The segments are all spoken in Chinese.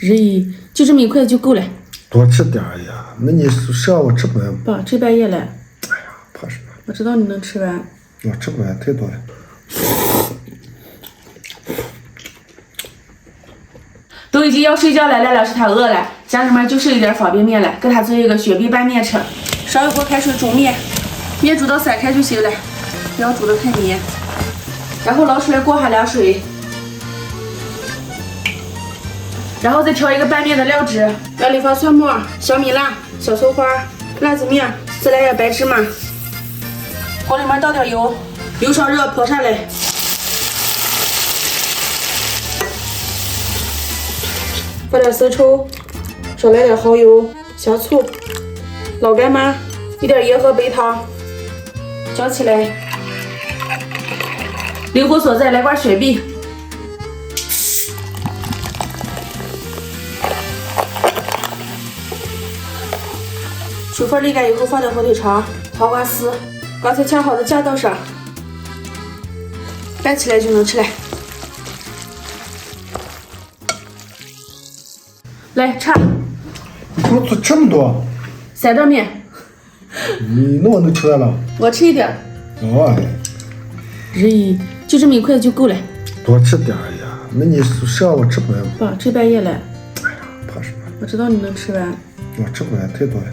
咦，就这么一块就够了。多吃点儿呀，那你是让我吃不完？爸，这半夜了。哎呀，怕什么？我知道你能吃完。我吃不完，太多了。都已经要睡觉了，赖老师他饿了，家人们就剩一点方便面了，给他做一个雪碧拌面吃。烧一锅开水煮面，面煮到散开就行了，不要煮得太黏。然后捞出来过下凉水，然后再调一个拌面的料汁，碗里放蒜末、小米辣、小葱花、辣子面，再来点白芝麻。锅里面倒点油，油烧热泼上来。放点生抽，少来点蚝油、香醋、老干妈，一点盐和白糖，搅起来。灵活所在，来块雪碧。水分沥干以后，放点火腿肠、黄瓜丝，刚才炝好的酱倒上，拌起来就能吃了。来叉，你给我做这么多3袋面，你那我能吃完了？我吃一点。哦，咦，就这么一块就够了。多吃点儿呀，那你是让我吃不完？爸，这半夜了。哎呀，怕什么？我知道你能吃完。我吃不完，太多了。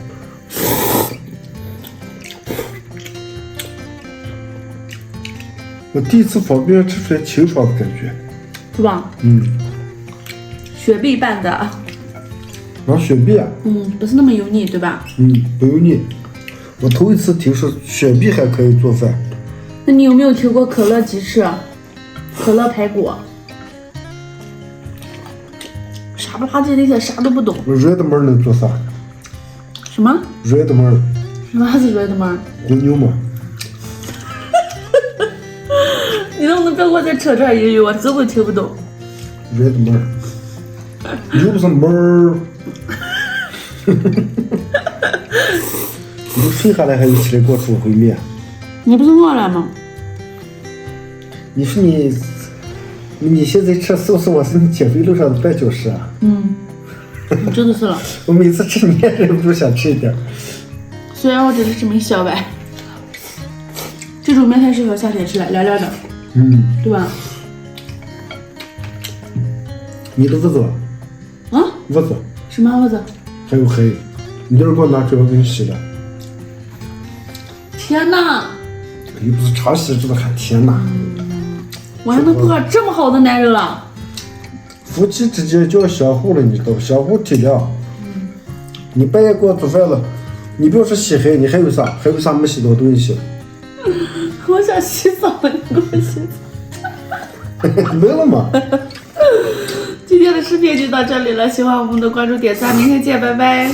我第一次方便面吃出来清爽的感觉。是吧？雪碧拌的。雪碧啊？不是那么油腻，对吧？不油腻。我头一次听说雪碧还可以做饭。那你有没有听过可乐鸡翅、可乐排骨？傻不拉几那些啥都不懂。Red 门能做啥什么？Red 门，什么是 red 吗？红牛嘛。你能不能别给我再扯这英语？我真会听不懂。Red 门，又不是门儿。你都睡下来还有起来给我煮回面？你不是饿了吗？你说你现在吃是不是我是你减肥路上的绊脚石啊？你真的是了。我每次吃面忍不住想吃一点。虽然我只是这么小呗，这种面太适合夏天吃了，凉凉的。对吧？你的屋子啊？屋子什么屋子？还有黑，你等会儿给我拿出来，我给你洗了。天哪！又不是常洗，这个还天哪！我还能碰上这么好的男人了。夫妻之间就要相互了，你知道吗？相互体谅。你半夜给我做饭了，你不要说洗黑，你还有啥？还有啥没洗的我都给你洗。我想洗澡，你给我洗澡。没了吗？今天的视频就到这里了，喜欢我们的关注点赞，明天见，拜拜。